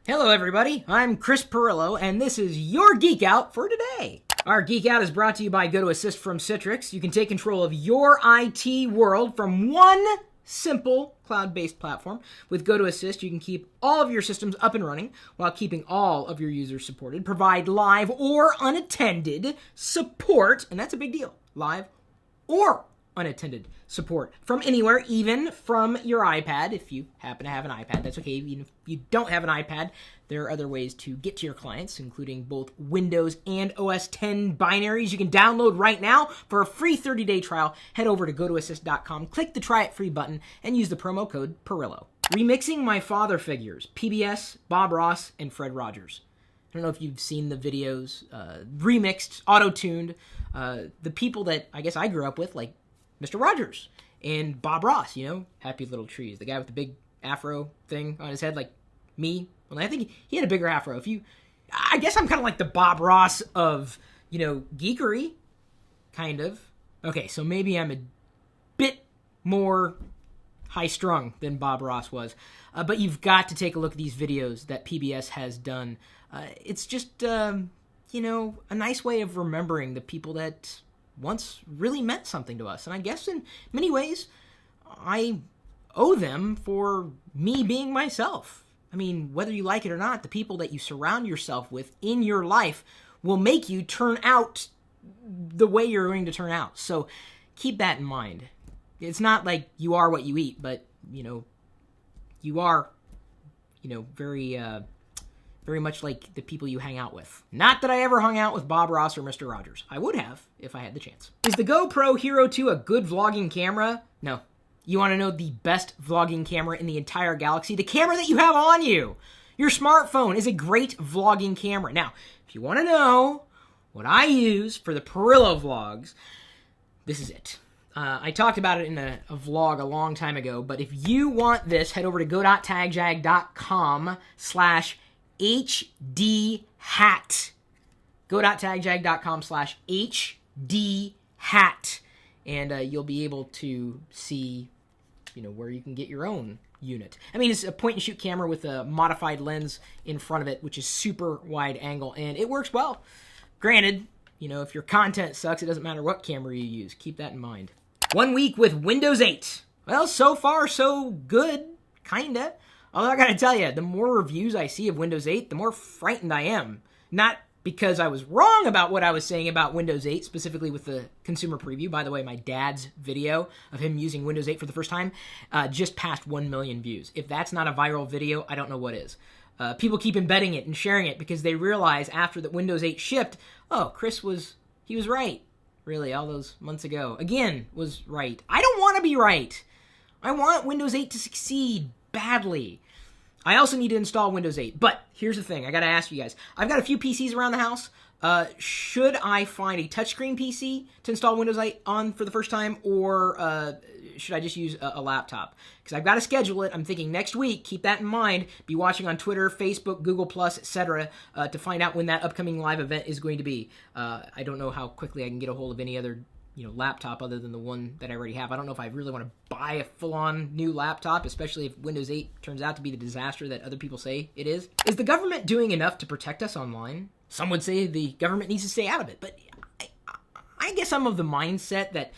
Hello everybody, I'm Chris Pirillo, and this is your Geek Out for today. Our Geek Out is brought to you by GoToAssist from Citrix. You can take control of your IT world from one simple cloud-based platform. With GoToAssist, you can keep all of your systems up and running while keeping all of your users supported, provide live or unattended support, and that's a big deal, live or unattended support from anywhere, even from your iPad. If you happen to have an iPad, that's okay. Even if you don't have an iPad, there are other ways to get to your clients, including both Windows and OS X binaries you can download right now. For a free 30-day trial, head over to gotoassist.com, click the Try It Free button, and use the promo code Pirillo. Remixing my father figures, PBS, Bob Ross, and Fred Rogers. I don't know if you've seen the videos, remixed, auto-tuned, the people that I guess I grew up with, like Mr. Rogers and Bob Ross, Happy Little Trees, the guy with the big afro thing on his head, like me. Well, I think he had a bigger afro. I guess I'm kind of like the Bob Ross of, geekery, kind of. Okay, so maybe I'm a bit more high-strung than Bob Ross was. But you've got to take a look at these videos that PBS has done. It's just, a nice way of remembering the people that once really meant something to us. And I guess in many ways, I owe them for me being myself. I mean, whether you like it or not, the people that you surround yourself with in your life will make you turn out the way you're going to turn out. So keep that in mind. It's not like you are what you eat, but, you are, very much like the people you hang out with. Not that I ever hung out with Bob Ross or Mr. Rogers. I would have if I had the chance. Is the GoPro Hero 2 a good vlogging camera? No. You want to know the best vlogging camera in the entire galaxy? The camera that you have on you! Your smartphone is a great vlogging camera. Now, if you want to know what I use for the Pirillo vlogs, this is it. I talked about it in a vlog a long time ago, but if you want this, head over to go.tagjag.com/HDhat. Go.tagjag.com/HDhat. And you'll be able to see, where you can get your own unit. I mean, it's a point-and-shoot camera with a modified lens in front of it, which is super wide angle, and it works well. Granted, if your content sucks, it doesn't matter what camera you use. Keep that in mind. 1 week with Windows 8. Well, so far, so good, kinda. Although I gotta tell you, the more reviews I see of Windows 8, the more frightened I am. Not because I was wrong about what I was saying about Windows 8, specifically with the consumer preview. By the way, my dad's video of him using Windows 8 for the first time just passed 1 million views. If that's not a viral video, I don't know what is. People keep embedding it and sharing it because they realize after that Windows 8 shipped, oh, he was right. Really, all those months ago. Again, was right. I don't want to be right. I want Windows 8 to succeed badly. I also need to install Windows 8. But here's the thing. I got to ask you guys. I've got a few PCs around the house. Should I find a touchscreen PC to install Windows 8 on for the first time, or should I just use a laptop? Because I've got to schedule it. I'm thinking next week. Keep that in mind. Be watching on Twitter, Facebook, Google+, etc. To find out when that upcoming live event is going to be. I don't know how quickly I can get a hold of any other laptop other than the one that I already have. I don't know if I really want to buy a full-on new laptop, especially if Windows 8 turns out to be the disaster that other people say it is. Is the government doing enough to protect us online? Some would say the government needs to stay out of it, but I guess I'm of the mindset that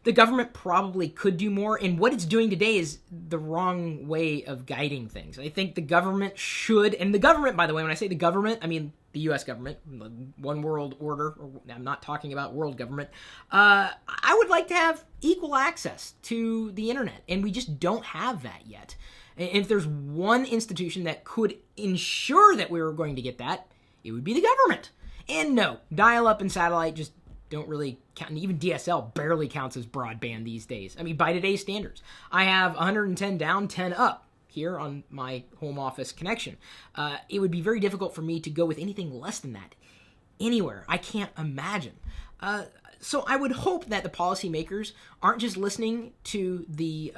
the government probably could do more, and what it's doing today is the wrong way of guiding things. I think the government should, and the government, by the way, when I say the government, I mean the U.S. government, one world order, I'm not talking about world government. I would like to have equal access to the internet, and we just don't have that yet. And if there's one institution that could ensure that we were going to get that, it would be the government. And no, dial-up and satellite just don't really count. And even DSL barely counts as broadband these days. I mean, by today's standards. I have 110 down, 10 up here on my home office connection. It would be very difficult for me to go with anything less than that anywhere. I can't imagine. So I would hope that the policymakers aren't just listening to the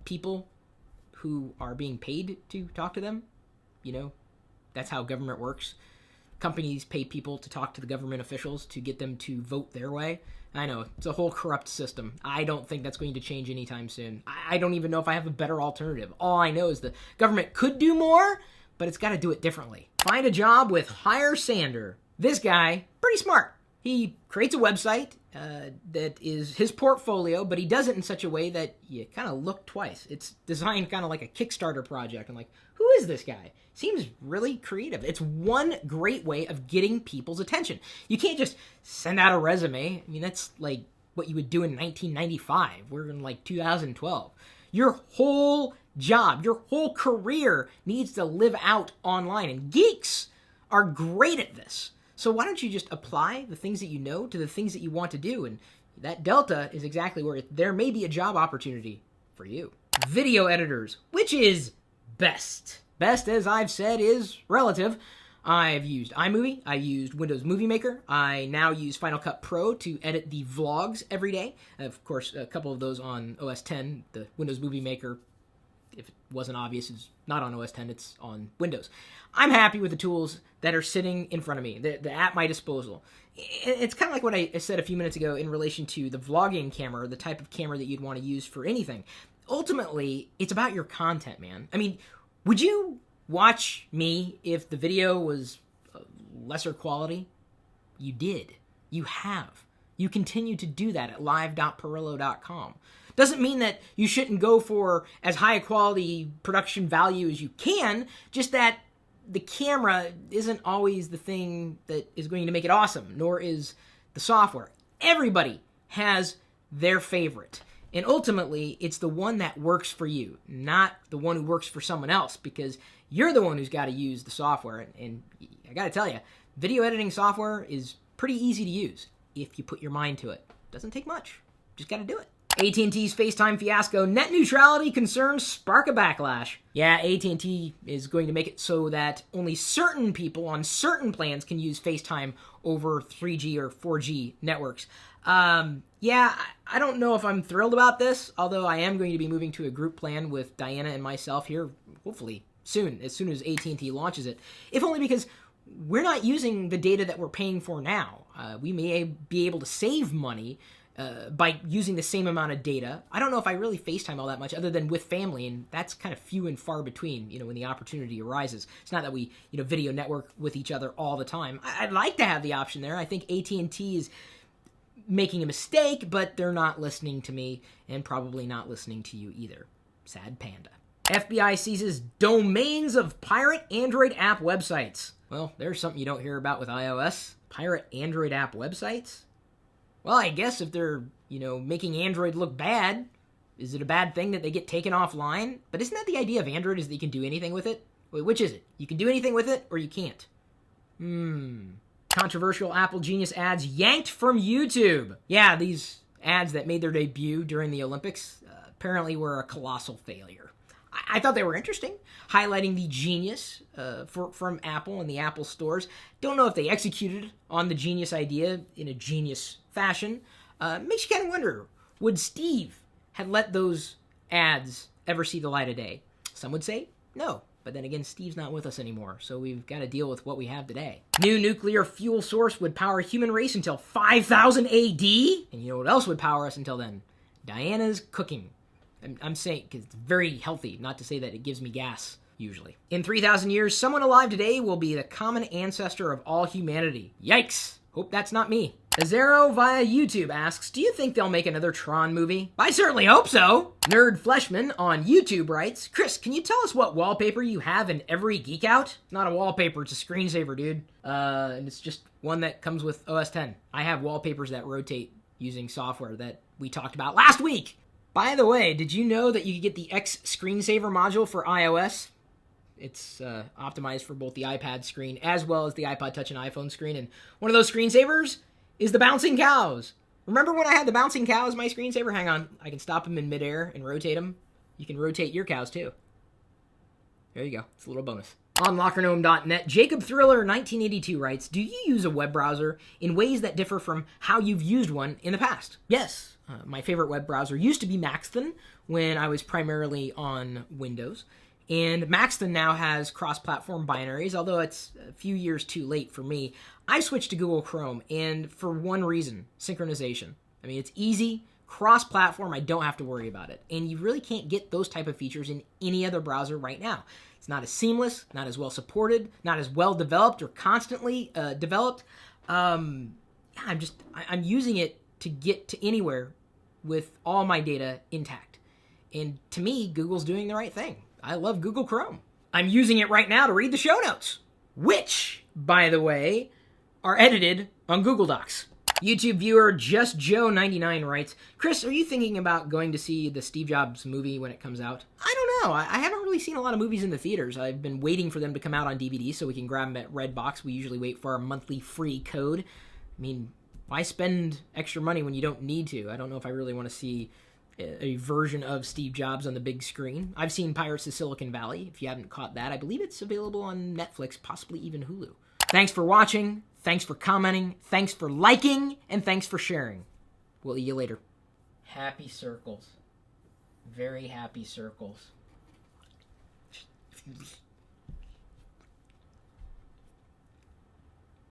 people who are being paid to talk to them. That's how government works. Companies pay people to talk to the government officials to get them to vote their way. I know, it's a whole corrupt system. I don't think that's going to change anytime soon. I don't even know if I have a better alternative. All I know is the government could do more, but it's got to do it differently. Find a job with Hire Sander. This guy, pretty smart. He creates a website that is his portfolio, but he does it in such a way that you kind of look twice. It's designed kind of like a Kickstarter project. I'm like, who is this guy? Seems really creative. It's one great way of getting people's attention. You can't just send out a resume. I mean, that's like what you would do in 1995. We're in like 2012. Your whole job, your whole career needs to live out online, and geeks are great at this. So why don't you just apply the things that you know to the things that you want to do? And that delta is exactly where there may be a job opportunity for you. Video editors, which is best? Best, as I've said, is relative. I've used iMovie, I used Windows Movie Maker, I now use Final Cut Pro to edit the vlogs every day. Of course, a couple of those on OS X, the Windows Movie Maker, if it wasn't obvious, is not on OS X, it's on Windows. I'm happy with the tools that are sitting in front of me, the at my disposal. It's kind of like what I said a few minutes ago in relation to the vlogging camera, the type of camera that you'd want to use for anything. Ultimately, it's about your content, man. I mean, would you watch me if the video was lesser quality? You did. You have. You continue to do that at live.pirillo.com. Doesn't mean that you shouldn't go for as high a quality production value as you can, just that the camera isn't always the thing that is going to make it awesome, nor is the software. Everybody has their favorite. And ultimately, it's the one that works for you, not the one who works for someone else, because you're the one who's got to use the software. And I got to tell you, video editing software is pretty easy to use if you put your mind to it. Doesn't take much. Just got to do it. AT&T's FaceTime fiasco, net neutrality concerns spark a backlash. Yeah, AT&T is going to make it so that only certain people on certain plans can use FaceTime over 3G or 4G networks. Yeah, I don't know if I'm thrilled about this, although I am going to be moving to a group plan with Diana and myself here, hopefully soon as AT&T launches it. If only because we're not using the data that we're paying for now. We may be able to save money by using the same amount of data. I don't know if I really FaceTime all that much other than with family, and that's kind of few and far between, when the opportunity arises. It's not that we, video network with each other all the time. I'd like to have the option there. I think AT&T is making a mistake, but they're not listening to me and probably not listening to you either. Sad panda. FBI seizes domains of pirate Android app websites. Well, there's something you don't hear about with iOS. Pirate Android app websites? Well, I guess if they're, making Android look bad, is it a bad thing that they get taken offline? But isn't that the idea of Android, is that you can do anything with it? Wait, which is it? You can do anything with it, or you can't? Controversial Apple Genius ads yanked from YouTube. Yeah, these ads that made their debut during the Olympics apparently were a colossal failure. I thought they were interesting, highlighting the genius from Apple and the Apple stores. Don't know if they executed on the genius idea in a genius fashion. Makes you kind of wonder, would Steve have let those ads ever see the light of day? Some would say no, but then again, Steve's not with us anymore, so we've got to deal with what we have today. New nuclear fuel source would power human race until 5000 AD? And you know what else would power us until then? Diana's cooking. I'm saying, because it's very healthy, not to say that it gives me gas, usually. In 3,000 years, someone alive today will be the common ancestor of all humanity. Yikes! Hope that's not me. Azero via YouTube asks, do you think they'll make another Tron movie? I certainly hope so! Nerd Fleshman on YouTube writes, Chris, can you tell us what wallpaper you have in every Geek Out? It's not a wallpaper, it's a screensaver, dude. And it's just one that comes with OS X. I have wallpapers that rotate using software that we talked about last week. By the way, did you know that you could get the X screensaver module for iOS? It's optimized for both the iPad screen as well as the iPod Touch and iPhone screen. And one of those screensavers is the bouncing cows. Remember when I had the bouncing cow as my screensaver? Hang on. I can stop them in midair and rotate them. You can rotate your cows too. There you go. It's a little bonus. On LockerGnome.net, Jacob Thriller 1982 writes, do you use a web browser in ways that differ from how you've used one in the past? Yes. My favorite web browser used to be Maxton when I was primarily on Windows. And Maxton now has cross-platform binaries, although it's a few years too late for me. I switched to Google Chrome, and for one reason, synchronization. I mean, it's easy, cross-platform, I don't have to worry about it. And you really can't get those type of features in any other browser right now. It's not as seamless, not as well supported, not as well developed or constantly developed. I'm using it to get to anywhere with all my data intact. And to me, Google's doing the right thing. I love Google Chrome. I'm using it right now to read the show notes, which, by the way, are edited on Google Docs. YouTube viewer Just Joe99 writes, Chris, are you thinking about going to see the Steve Jobs movie when it comes out? I don't know. I haven't really seen a lot of movies in the theaters. I've been waiting for them to come out on DVD so we can grab them at Redbox. We usually wait for our monthly free code. I mean, why spend extra money when you don't need to? I don't know if I really want to see a version of Steve Jobs on the big screen. I've seen Pirates of Silicon Valley. If you haven't caught that, I believe it's available on Netflix, possibly even Hulu. Thanks for watching. Thanks for commenting. Thanks for liking. And thanks for sharing. We'll see you later. Happy circles. Very happy circles.